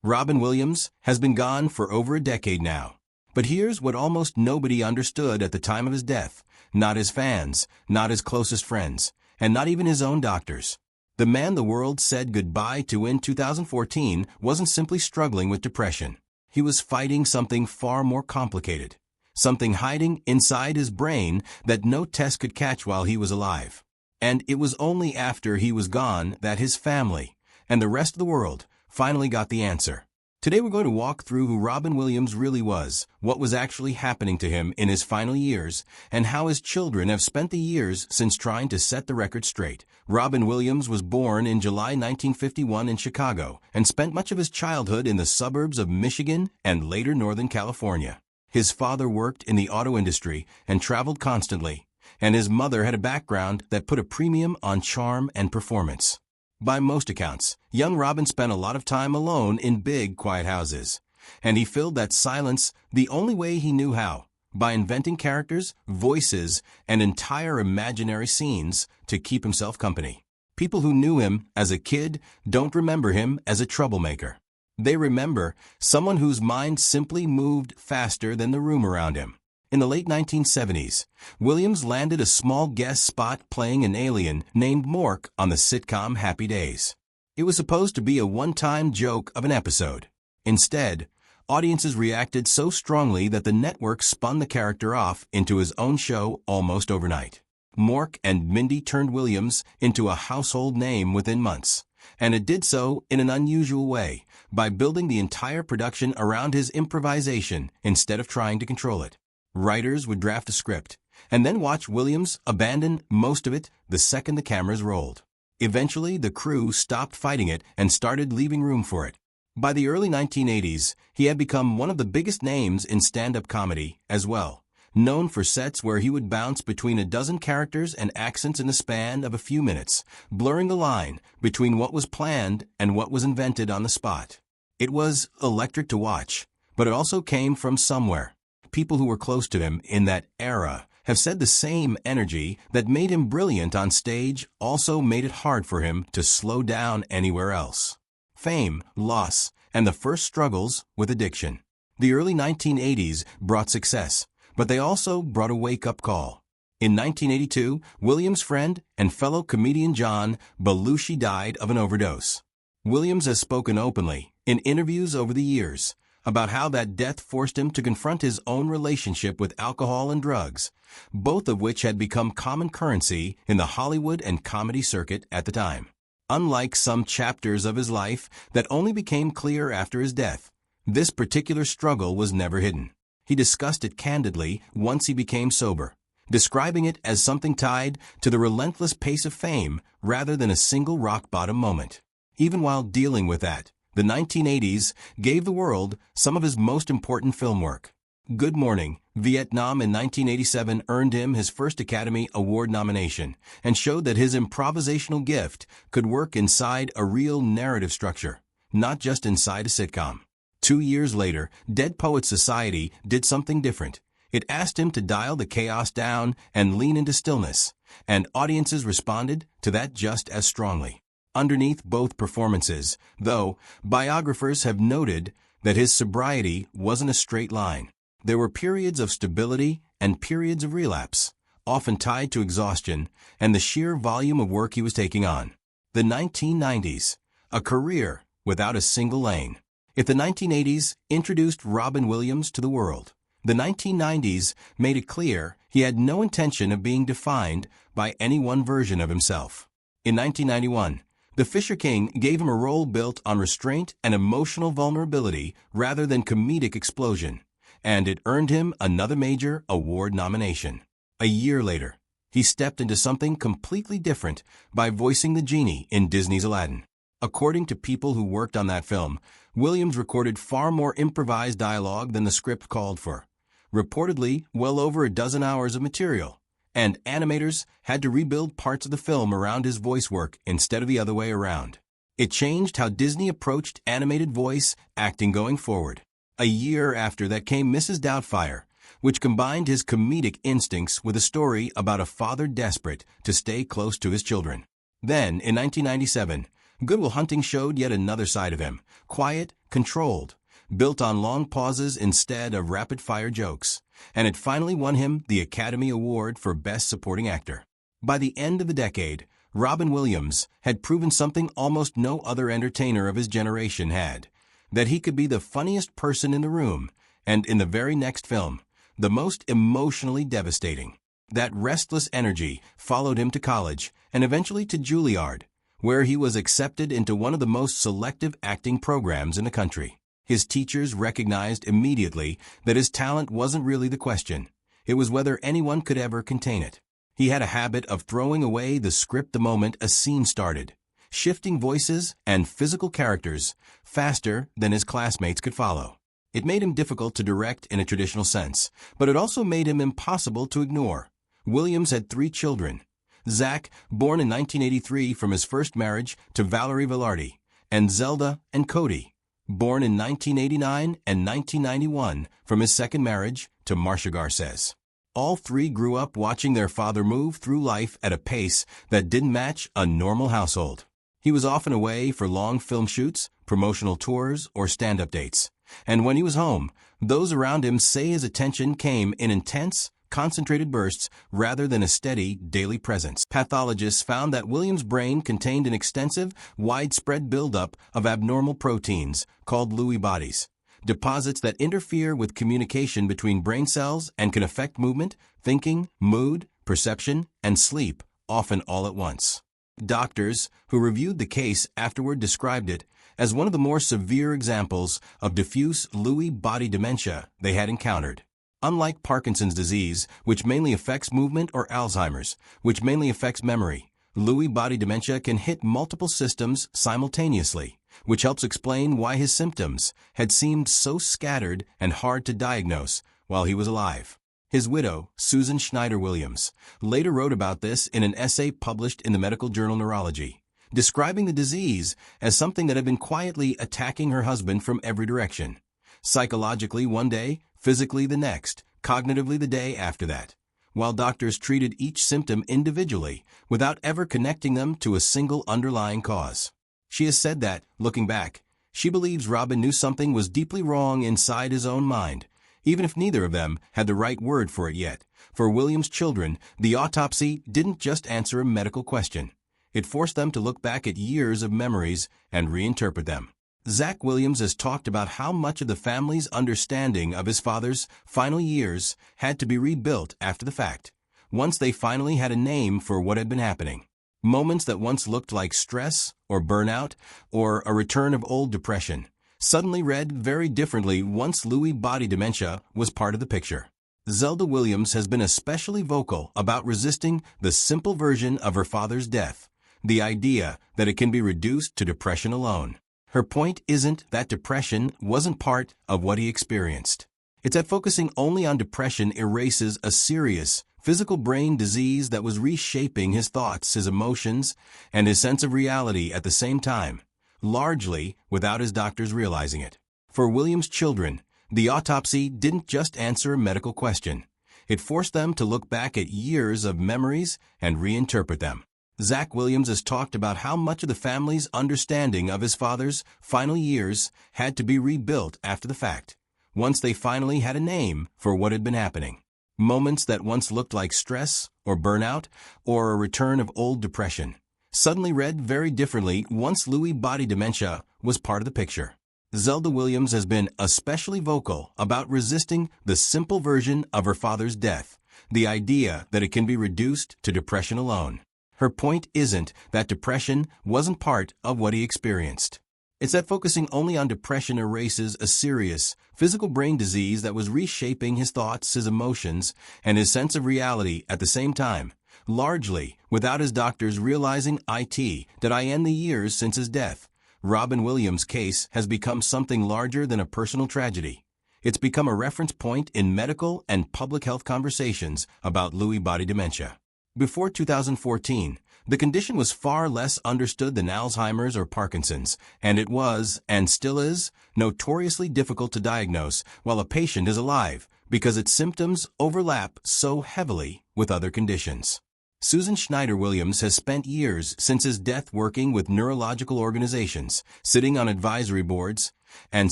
Robin Williams has been gone for over a decade now. But here's what almost nobody understood at the time of his death. Not his fans, not his closest friends, and not even his own doctors. The man the world said goodbye to in 2014 wasn't simply struggling with depression. He was fighting something far more complicated. Something hiding inside his brain that no test could catch while he was alive. And it was only after he was gone that his family, and the rest of the world, finally got the answer. Today we're going to walk through who Robin Williams really was, what was actually happening to him in his final years, and how his children have spent the years since trying to set the record straight. Robin Williams was born in July 1951 in Chicago and spent much of his childhood in the suburbs of Michigan and later Northern California. His father worked in the auto industry and traveled constantly, and his mother had a background that put a premium on charm and performance. By most accounts, young Robin spent a lot of time alone in big, quiet houses, and he filled that silence the only way he knew how, by inventing characters, voices, and entire imaginary scenes to keep himself company. People who knew him as a kid don't remember him as a troublemaker. They remember someone whose mind simply moved faster than the room around him. In the late 1970s, Williams landed a small guest spot playing an alien named Mork on the sitcom Happy Days. It was supposed to be a one-time joke of an episode. Instead, audiences reacted so strongly that the network spun the character off into his own show almost overnight. Mork and Mindy turned Williams into a household name within months, and it did so in an unusual way, by building the entire production around his improvisation instead of trying to control it. Writers would draft a script, and then watch Williams abandon most of it the second the cameras rolled. Eventually, the crew stopped fighting it and started leaving room for it. By the early 1980s, he had become one of the biggest names in stand-up comedy as well, known for sets where he would bounce between a dozen characters and accents in the span of a few minutes, blurring the line between what was planned and what was invented on the spot. It was electric to watch, but it also came from somewhere. People who were close to him in that era have said the same energy that made him brilliant on stage also made it hard for him to slow down anywhere else. Fame, loss, and the first struggles with addiction. The early 1980s brought success, but they also brought a wake-up call. In 1982, Williams' friend and fellow comedian John Belushi died of an overdose. Williams has spoken openly, in interviews over the years, about how that death forced him to confront his own relationship with alcohol and drugs, both of which had become common currency in the Hollywood and comedy circuit at the time. Unlike some chapters of his life that only became clear after his death, this particular struggle was never hidden. He discussed it candidly once he became sober, describing it as something tied to the relentless pace of fame rather than a single rock-bottom moment. Even while dealing with that, the 1980s gave the world some of his most important film work. Good Morning, Vietnam in 1987 earned him his first Academy Award nomination and showed that his improvisational gift could work inside a real narrative structure, not just inside a sitcom. 2 years later, Dead Poets Society did something different. It asked him to dial the chaos down and lean into stillness, and audiences responded to that just as strongly. Underneath both performances, though, biographers have noted that his sobriety wasn't a straight line. There were periods of stability and periods of relapse, often tied to exhaustion and the sheer volume of work he was taking on. The 1990s, a career without a single lane. If the 1980s introduced Robin Williams to the world, the 1990s made it clear he had no intention of being defined by any one version of himself. In 1991, The Fisher King gave him a role built on restraint and emotional vulnerability rather than comedic explosion, and it earned him another major award nomination. A year later, he stepped into something completely different by voicing the genie in Disney's Aladdin. According to people who worked on that film, Williams recorded far more improvised dialogue than the script called for, reportedly well over a dozen hours of material. And animators had to rebuild parts of the film around his voice work instead of the other way around. It changed how Disney approached animated voice acting going forward. A year after that came Mrs. Doubtfire, which combined his comedic instincts with a story about a father desperate to stay close to his children. Then, in 1997, Good Will Hunting showed yet another side of him, quiet, controlled, built on long pauses instead of rapid-fire jokes, and it finally won him the Academy Award for Best Supporting Actor. By the end of the decade, Robin Williams had proven something almost no other entertainer of his generation had, that he could be the funniest person in the room, and in the very next film, the most emotionally devastating. That restless energy followed him to college and eventually to Juilliard, where he was accepted into one of the most selective acting programs in the country. His teachers recognized immediately that his talent wasn't really the question. It was whether anyone could ever contain it. He had a habit of throwing away the script the moment a scene started, shifting voices and physical characters faster than his classmates could follow. It made him difficult to direct in a traditional sense, but it also made him impossible to ignore. Williams had 3 children. Zach, born in 1983 from his first marriage to Valerie Velarde, and Zelda and Cody, born in 1989 and 1991 from his second marriage to Marcia Garces. All 3 grew up watching their father move through life at a pace that didn't match a normal household. He was often away for long film shoots, promotional tours, or stand-up dates. And when he was home, those around him say his attention came in intense, concentrated bursts rather than a steady, daily presence. Pathologists found that Williams' brain contained an extensive, widespread buildup of abnormal proteins called Lewy bodies, deposits that interfere with communication between brain cells and can affect movement, thinking, mood, perception, and sleep, often all at once. Doctors who reviewed the case afterward described it as one of the more severe examples of diffuse Lewy body dementia they had encountered. Unlike Parkinson's disease, which mainly affects movement, or Alzheimer's, which mainly affects memory, Lewy body dementia can hit multiple systems simultaneously, which helps explain why his symptoms had seemed so scattered and hard to diagnose while he was alive. His widow, Susan Schneider Williams, later wrote about this in an essay published in the medical journal Neurology, describing the disease as something that had been quietly attacking her husband from every direction. Psychologically one day, physically the next, cognitively the day after that, while doctors treated each symptom individually without ever connecting them to a single underlying cause. She has said that, looking back, she believes Robin knew something was deeply wrong inside his own mind, even if neither of them had the right word for it yet. For Williams' children, the autopsy didn't just answer a medical question. It forced them to look back at years of memories and reinterpret them. Zach Williams has talked about how much of the family's understanding of his father's final years had to be rebuilt after the fact, once they finally had a name for what had been happening. Moments that once looked like stress or burnout or a return of old depression suddenly read very differently once Lewy body dementia was part of the picture. Zelda Williams has been especially vocal about resisting the simple version of her father's death, the idea that it can be reduced to depression alone. Her point isn't that depression wasn't part of what he experienced. It's that focusing only on depression erases a serious, physical brain disease that was reshaping his thoughts, his emotions, and his sense of reality at the same time, largely without his doctors realizing it. For Williams' children, the autopsy didn't just answer a medical question. It forced them to look back at years of memories and reinterpret them. Zach Williams has talked about how much of the family's understanding of his father's final years had to be rebuilt after the fact, once they finally had a name for what had been happening. Moments that once looked like stress or burnout or a return of old depression suddenly read very differently once Lewy body dementia was part of the picture. Zelda Williams has been especially vocal about resisting the simple version of her father's death, the idea that it can be reduced to depression alone. Her point isn't that depression wasn't part of what he experienced. It's that focusing only on depression erases a serious, physical brain disease that was reshaping his thoughts, his emotions, and his sense of reality at the same time, largely without his doctors realizing that in the years since his death, Robin Williams' case has become something larger than a personal tragedy. It's become a reference point in medical and public health conversations about Lewy body dementia. Before 2014, the condition was far less understood than Alzheimer's or Parkinson's, and it was, and still is, notoriously difficult to diagnose while a patient is alive because its symptoms overlap so heavily with other conditions. Susan Schneider-Williams has spent years since his death working with neurological organizations, sitting on advisory boards, and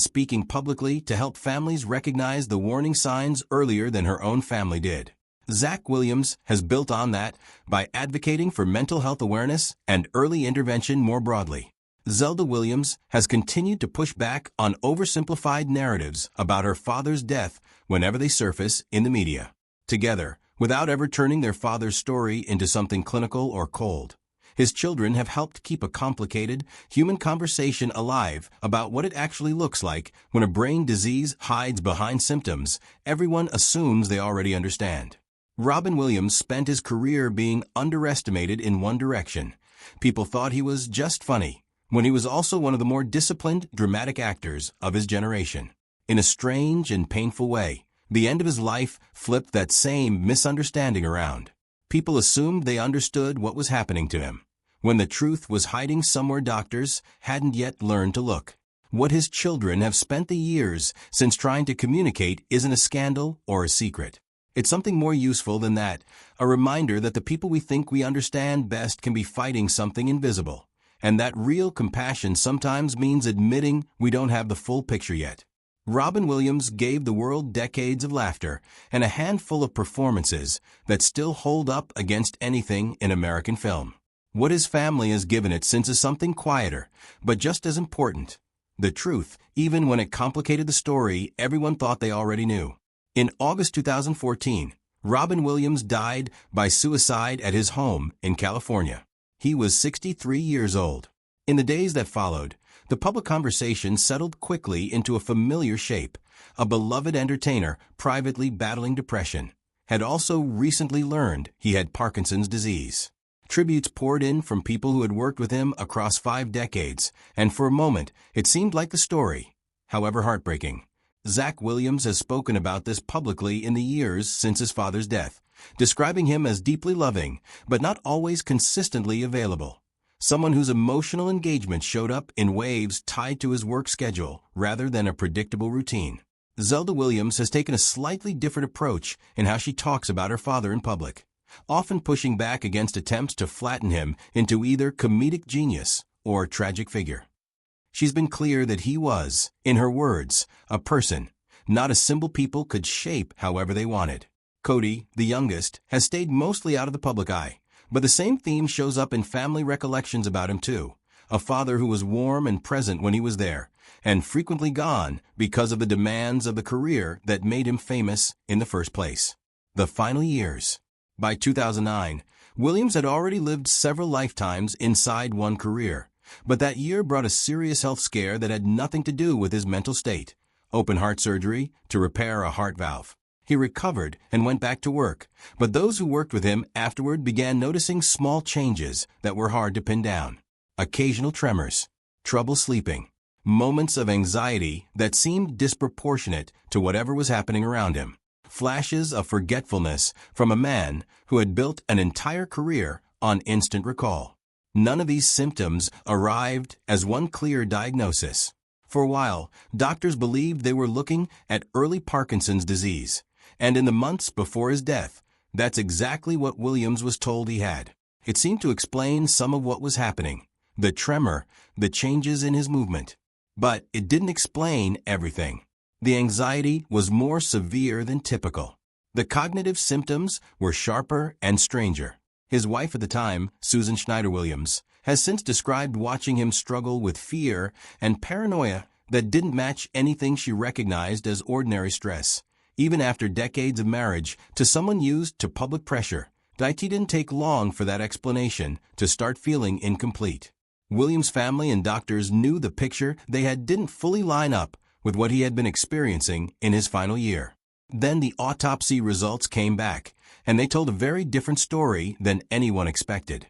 speaking publicly to help families recognize the warning signs earlier than her own family did. Zach Williams has built on that by advocating for mental health awareness and early intervention more broadly. Zelda Williams has continued to push back on oversimplified narratives about her father's death whenever they surface in the media. Together, without ever turning their father's story into something clinical or cold, his children have helped keep a complicated, human conversation alive about what it actually looks like when a brain disease hides behind symptoms everyone assumes they already understand. Robin Williams spent his career being underestimated in one direction. People thought he was just funny, when he was also one of the more disciplined, dramatic actors of his generation. In a strange and painful way, the end of his life flipped that same misunderstanding around. People assumed they understood what was happening to him, when the truth was hiding somewhere doctors hadn't yet learned to look. What his children have spent the years since trying to communicate isn't a scandal or a secret. It's something more useful than that, a reminder that the people we think we understand best can be fighting something invisible, and that real compassion sometimes means admitting we don't have the full picture yet. Robin Williams gave the world decades of laughter and a handful of performances that still hold up against anything in American film. What his family has given it since is something quieter, but just as important. The truth, even when it complicated the story everyone thought they already knew. In August 2014, Robin Williams died by suicide at his home in California. He was 63 years old. In the days that followed, the public conversation settled quickly into a familiar shape. A beloved entertainer, privately battling depression, had also recently learned he had Parkinson's disease. Tributes poured in from people who had worked with him across 5 decades, and for a moment, it seemed like the story, however heartbreaking. Zach Williams has spoken about this publicly in the years since his father's death, describing him as deeply loving, but not always consistently available. Someone whose emotional engagement showed up in waves tied to his work schedule rather than a predictable routine. Zelda Williams has taken a slightly different approach in how she talks about her father in public, often pushing back against attempts to flatten him into either comedic genius or tragic figure. She's been clear that he was, in her words, a person, not a symbol people could shape however they wanted. Cody, the youngest, has stayed mostly out of the public eye, but the same theme shows up in family recollections about him too. A father who was warm and present when he was there, and frequently gone because of the demands of the career that made him famous in the first place. The final years. By 2009, Williams had already lived several lifetimes inside one career. But that year brought a serious health scare that had nothing to do with his mental state. Open heart surgery to repair a heart valve. He recovered and went back to work, but those who worked with him afterward began noticing small changes that were hard to pin down. Occasional tremors, trouble sleeping, moments of anxiety that seemed disproportionate to whatever was happening around him. Flashes of forgetfulness from a man who had built an entire career on instant recall. None of these symptoms arrived as one clear diagnosis. For a while, doctors believed they were looking at early Parkinson's disease, and in the months before his death, that's exactly what Williams was told he had. It seemed to explain some of what was happening, the tremor, the changes in his movement. But it didn't explain everything. The anxiety was more severe than typical. The cognitive symptoms were sharper and stranger. His wife at the time, Susan Schneider-Williams, has since described watching him struggle with fear and paranoia that didn't match anything she recognized as ordinary stress. Even after decades of marriage to someone used to public pressure, it didn't take long for that explanation to start feeling incomplete. Williams' family and doctors knew the picture they had didn't fully line up with what he had been experiencing in his final year. Then the autopsy results came back, and they told a very different story than anyone expected.